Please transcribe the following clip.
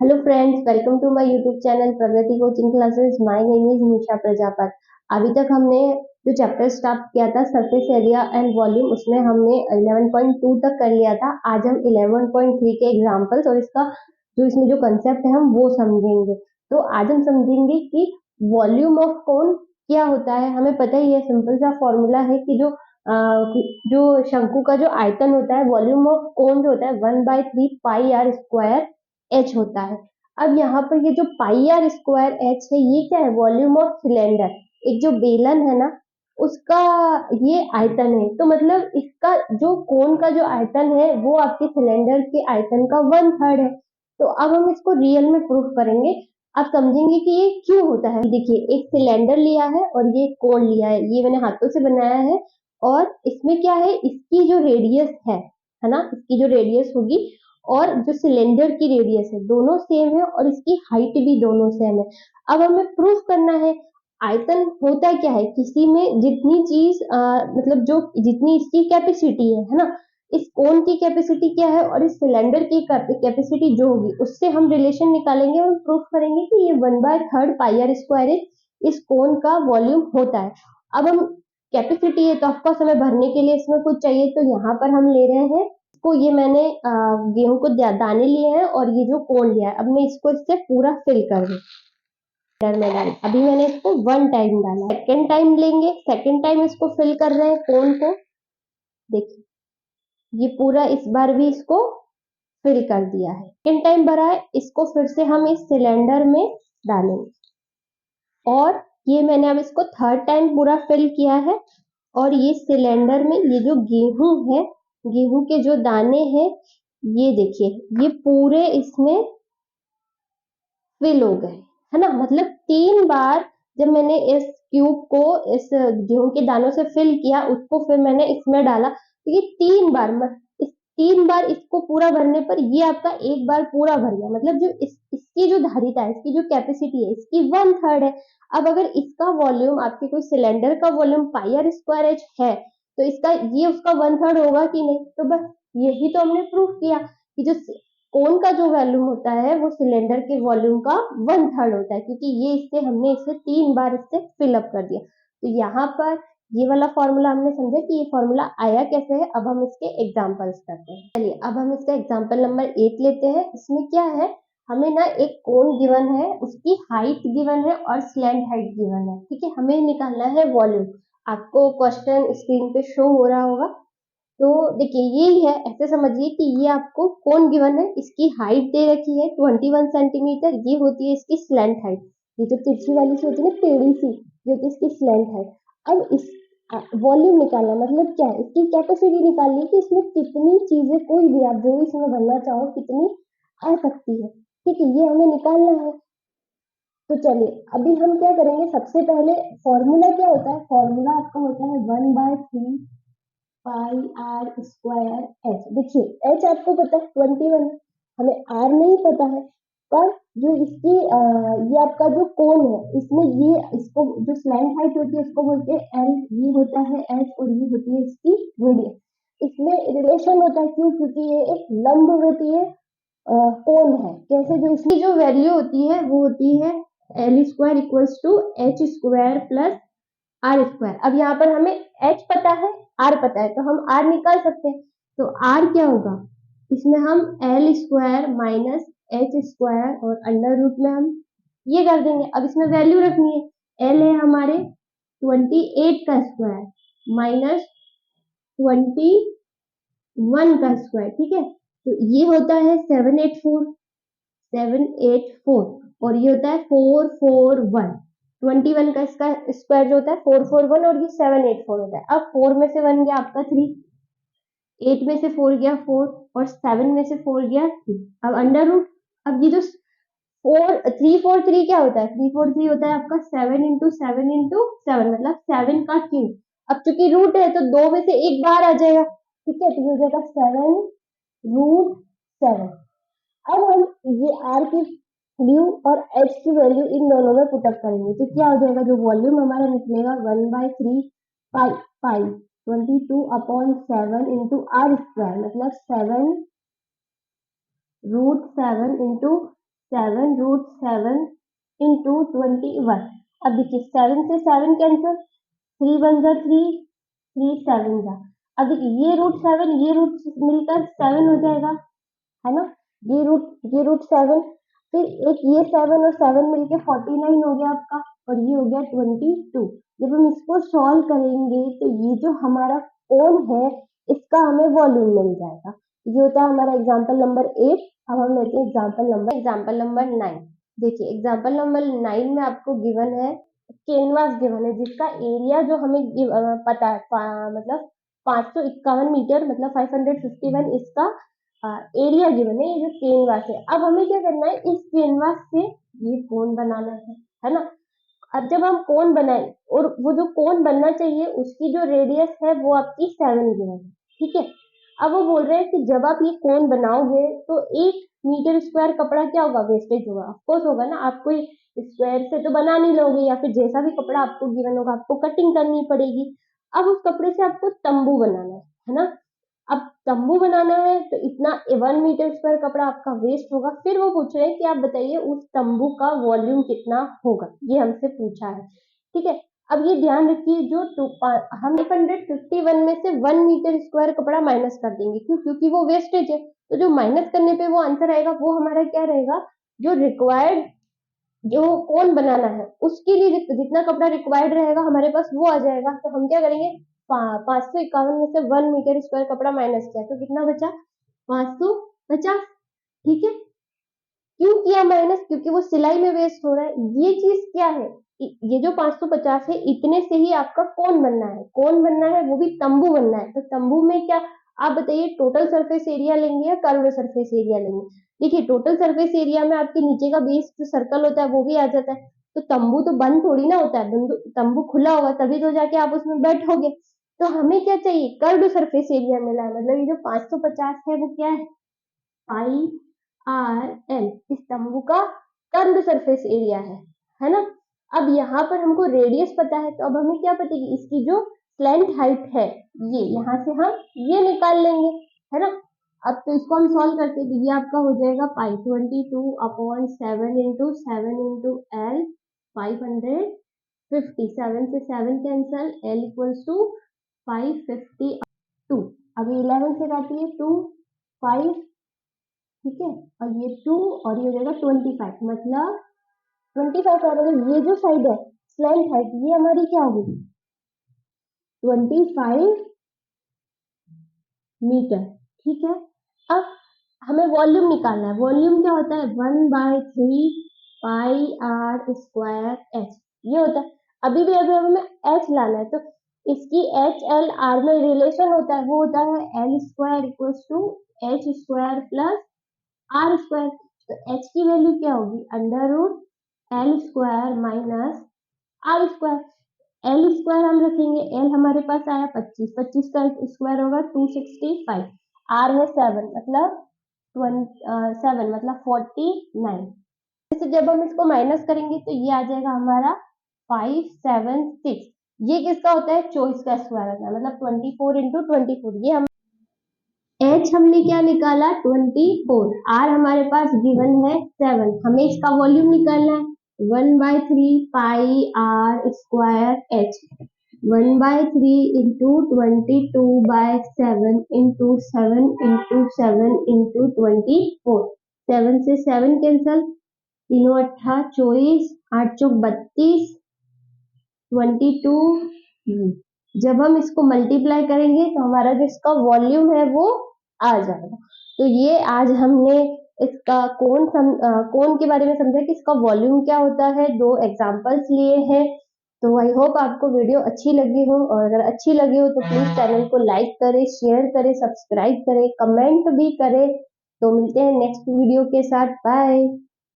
Hello friends, welcome to my YouTube channel Pragati coaching classes. My name is Nisha Prajapat. अभी तक हमने जो चैप्टर स्टार्ट किया था सरफेस एरिया एंड वॉल्यूम, उसमें हमने 11.2 तक कर लिया था। आज हम 11.3 के एग्जांपल्स और इसका जो इसमें जो कंसेप्ट है हम वो समझेंगे। तो आज हम समझेंगे कि वॉल्यूम ऑफ कोन क्या होता है। हमें पता ही है, सिंपल सा फॉर्मूला है कि जो शंकु का जो आयतन होता है, वॉल्यूम ऑफ कोन जो होता है 1/3 पाई आर स्क्वायर एच होता है। अब यहाँ पर ये जो पाई आर स्क्वायर एच है, ये क्या है? Volume of cylinder. एक जो बेलन है ना, उसका ये आयतन है। तो मतलब इसका जो कोन का जो आयतन है वो आपके सिलेंडर के आयतन का 1/3 है। तो अब हम इसको रियल में प्रूफ करेंगे। आप समझेंगे कि ये क्यों होता है। देखिए, एक सिलेंडर लिया है और ये कोन लिया है, ये मैंने हाथों से बनाया है। और इसमें क्या है, इसकी जो रेडियस है ना, इसकी जो रेडियस होगी और जो सिलेंडर की रेडियस है, दोनों सेम है और इसकी हाइट भी दोनों सेम है। अब हमें प्रूफ करना है। आयतन होता क्या है, किसी में जितनी चीज मतलब जो जितनी इसकी कैपेसिटी है ना, इस कोन की कैपेसिटी क्या है और इस सिलेंडर की कैपेसिटी जो होगी, उससे हम रिलेशन निकालेंगे और प्रूफ करेंगे कि ये 1/3 पाई आर स्क्वायर इस कोन का वॉल्यूम होता है। अब हम कैपेसिटी है तो ऑफकोर्स हमें भरने के लिए इसमें कुछ चाहिए, तो यहाँ पर हम ले रहे हैं इसको। ये मैंने गेहूं को दाने लिए हैं और ये जो कोन लिया है, अब मैं इसको इससे पूरा फिल कर दूं। में डाल, अभी मैंने इसको 1 टाइम डाला, सेकेंड टाइम लेंगे, सेकेंड टाइम इसको फिल कर रहे हैं कोन को। देखिए, ये पूरा इस बार भी इसको फिल कर दिया है। सेकेंड टाइम भरा है, इसको फिर से हम इस सिलेंडर में डालेंगे और ये मैंने अब इसको थर्ड टाइम पूरा फिल किया है। और ये सिलेंडर में ये जो गेहूं है, गेहूं के जो दाने हैं, ये देखिए, ये पूरे इसमें फिल हो गए, है ना। मतलब 3 बार जब मैंने इस क्यूब को इस गेहूं के दानों से फिल किया, उसको फिर मैंने इसमें डाला, तो ये 3 बार, इस 3 बार इसको पूरा भरने पर ये आपका एक बार पूरा भर गया। मतलब जो इसकी जो धारिता है, इसकी जो कैपेसिटी है, इसकी 1/3 है। अब अगर इसका वॉल्यूम, आपके कोई सिलेंडर का volume pi are square H है, तो इसका ये उसका 1/3 होगा कि नहीं? तो बस यही तो हमने प्रूफ किया कि जो कोन का जो वॉल्यूम होता है वो सिलेंडर के वॉल्यूम का 1/3 होता है, क्योंकि ये इससे हमने इसे 3 बार इससे फिलअप कर दिया। तो यहाँ पर ये वाला फॉर्मूला हमने समझा कि ये फॉर्मूला आया कैसे है। अब हम इसके एग्जांपल्स करते हैं। चलिए, अब हम इसका एग्जांपल नंबर 8 लेते हैं। इसमें क्या है, हमें ना एक कोन गिवन है, उसकी हाइट गिवन है और स्लैंट हाइट गिवन है। ठीक है, हमें निकालना है वॉल्यूम। आपको क्वेश्चन स्क्रीन पे शो हो रहा होगा। तो देखिए, यही है, ऐसे समझिए कि ये आपको कौन गिवन है, इसकी हाइट दे रखी है 21 सेंटीमीटर, ये होती है इसकी स्लैंट हाइट। ये जो तिरछी वाली सी होती है ना, टेढ़ी सी, ये होती है इसकी स्लैंट हाइट। अब इस वॉल्यूम निकालना मतलब क्या है, इसकी कैपेसिटी निकालनी कि इसमें कितनी चीजें, कोई भी आप जो भी इसमें भरना चाहो, कितनी आ सकती है। ठीक है, ये हमें निकालना है। तो चलिए, अभी हम क्या करेंगे, सबसे पहले फॉर्मूला क्या होता है, फॉर्मूला आपका होता है 1/3 पाई आर स्क्वायर एच। देखिए, एच आपको पता है 21, हमें आर नहीं पता है। पर जो इसकी ये आपका जो कोन है, इसमें ये इसको जो स्लैंट हाइट होती है उसको बोलते हैं एल, ये होता है एच और ये होती है इसकी रेडियस। इसमें रिलेशन होता है, क्यों? क्योंकि ये एक लंबवतीय कोन है। कैसे? जो इसकी जो वैल्यू होती है वो होती है L square equals to H square plus R square. अब यहाँ पर हमें एच पता है, आर पता है, तो हम आर निकाल सकते हैं। तो आर क्या होगा, इसमें हम L square minus H square और अंडर रूट में हम ये कर देंगे। अब इसमें वैल्यू रखनी है, एल है हमारे 28 का स्क्वायर माइनस 21 का स्क्वायर। ठीक है, तो ये होता है 784 और ये होता है 441। 21 का इसका स्क्वायर जो होता है 441 और ये 784 होता है। अब 4 में से 1 गया आपका 3, 8 में से 4 गया 4 और 7 में से 4 गया 3। अब अंडर रूट, अब ये जो 343 क्या होता है, 343 होता है आपका 7 into 7 into 7, मतलब 7 का क्यूब। अब चूंकि रूट है तो 2 में से एक बाहर आ जाएगा। ठीक है, तो ये हो जाएगा 7√7। अब हम ये आर की वैल्यू और एच की वैल्यू इन दोनों में पुटअप करेंगे, तो क्या हो जाएगा, जो वॉल्यूम हमारा निकलेगा 1/3 पाई पाई 22/7 इंटू आर स्क्वायर, मतलब 7√7 इंटू 7√7 इंटू 21। अब देखिए 7 से 7 कैंसिल, 3 1 जा 3, 3 7 जा। अब देखिए ये √7 ये रूट मिलकर 7 हो जाएगा, है ना। ये रूट 7, फिर एक ये 7 और 7 मिलके 49 हो गया आपका, और ये हो गया 22। जब हम इसको सॉल्व करेंगे तो ये जो हमारा कोण है इसका हमें वॉल्यूम मिल जाएगा। ये होता है हमारा एग्जाम्पल नंबर 8। अब हम लेते हैं एग्जाम्पल नंबर 9। देखिए एग्जाम्पल नंबर 9 में आपको गिवन है, कैनवास गिवन है जिसका एरिया जो हमें पता है, मतलब 551 मीटर, मतलब 551 इसका एरिया गिवन है, ये जो कैनवास है। अब हमें क्या करना है, इस कैनवास से ये कोण बनाना है ना। अब जब हम कोण बनाए और वो जो कोण बनना चाहिए उसकी जो रेडियस है वो आपकी 7 गिवन है, ठीक है। अब वो बोल रहे हैं कि जब आप ये कोण बनाओगे तो 1 मीटर स्क्वायर कपड़ा क्या होगा, वेस्टेज होगा, ऑफकोर्स होगा ना। आपको स्क्वायर से तो बना नहीं लोगे, या फिर जैसा भी कपड़ा आपको गिवन होगा आपको कटिंग करनी पड़ेगी। अब उस कपड़े से आपको तंबू बनाना है ना। अब तंबू बनाना है तो इतना 1 मीटर स्क्वायर कपड़ा आपका वेस्ट होगा। फिर वो पूछ रहे हैं कि आप बताइए उस तंबू का वॉल्यूम कितना होगा, ये हमसे पूछा है, ठीक है। अब ये ध्यान रखिए, जो हम 551 में से 1 मीटर स्क्वायर कपड़ा माइनस कर देंगे, क्यों, क्योंकि वो वेस्टेज है। तो जो माइनस करने पे वो आंसर आएगा वो हमारा क्या रहेगा, जो रिक्वायर्ड जो कोण बनाना है उसके लिए जितना कपड़ा रिक्वायर्ड रहेगा हमारे पास वो आ जाएगा। तो हम क्या करेंगे, 551 में से 1 मीटर स्क्वायर कपड़ा माइनस किया तो कितना बचा, 550, ठीक है। क्यों किया माइनस, क्योंकि वो सिलाई में वेस्ट हो रहा है। ये चीज क्या है, ये जो 550 है इतने से ही आपका कौन बनना है, कौन बनना है, वो भी तंबू बनना है। तो तंबू में क्या, आप बताइए टोटल सरफेस एरिया लेंगे या कर्व्ड सरफेस एरिया लेंगे। देखिए टोटल सरफेस एरिया में आपके नीचे का बेस जो सर्कल होता है वो भी आ जाता है। तो तंबू तो बंद थोड़ी ना होता है, तंबू खुला होगा तभी तो जाके आप उसमें बैठोगे। तो हमें क्या चाहिए, कर्व्ड सरफेस एरिया मिला है, मतलब ये जो 550 है वो क्या है, IRL, इस तंबू का कर्व्ड सरफेस एरिया है ना। अब यहाँ पर हमको रेडियस पता है, तो अब हमें क्या पता है कि इसकी जो स्लैंट हाइट है ये, यहाँ से हम ये निकाल लेंगे, है ना। अब तो इसको हम सॉल्व करते हैं, तो ये आपका हो जाएगा पाई 22/7 इंटू 7 इंटू एल 550, 7 से 7 कैंसल, एल इक्वल्स टू 552। अब 11 से काटिए 2 5, ठीक है, और ये 2 और ये हो जाएगा 25, मतलब 25 आ रहा है। ये जो साइड है स्लैंट हाइट ये हमारी क्या होगी, 25 मीटर, ठीक है। अब हमें वॉल्यूम निकालना है, वॉल्यूम क्या होता है, 1/3 पाई आर स्क्वायर एच, ये होता है। अभी भी अगर हमें एच लाना है तो इसकी एच एल आर में रिलेशन होता है, वो होता है L square equals to H square plus R square. तो एच की वैल्यू क्या होगी, under root L square minus R square. L square हम रखेंगे, एल हमारे पास आया 25, 25 का स्क्वायर होगा 265, आर है 7 मतलब 7 मतलब 49। जैसे जब हम इसको माइनस करेंगे तो ये आ जाएगा हमारा 576। ये किसका होता है, चॉइस का स्क्वायर होता है, मतलब 24 इंटू 24। ये हम एच हमने क्या निकाला 24, आर हमारे पास गिवन है 7, हमें इसका वॉल्यूम निकालना है 1/3 pi are square h, 1/3 into 22/7 into 7 into 7 into 24। 7 से 7 कैंसल, तीनों 8 24, 8 चौक 32, 22। जब हम इसको मल्टीप्लाई करेंगे तो हमारा जो इसका वॉल्यूम है वो आ जाएगा। तो ये आज हमने इसका कोण के बारे में समझा कि इसका वॉल्यूम क्या होता है, 2 एग्जांपल्स लिए हैं। तो आई होप आपको वीडियो अच्छी लगी हो, और अगर अच्छी लगी हो तो प्लीज चैनल को लाइक करें, शेयर करें, सब्सक्राइब करें, कमेंट भी करें। तो मिलते हैं नेक्स्ट वीडियो के साथ, बाय।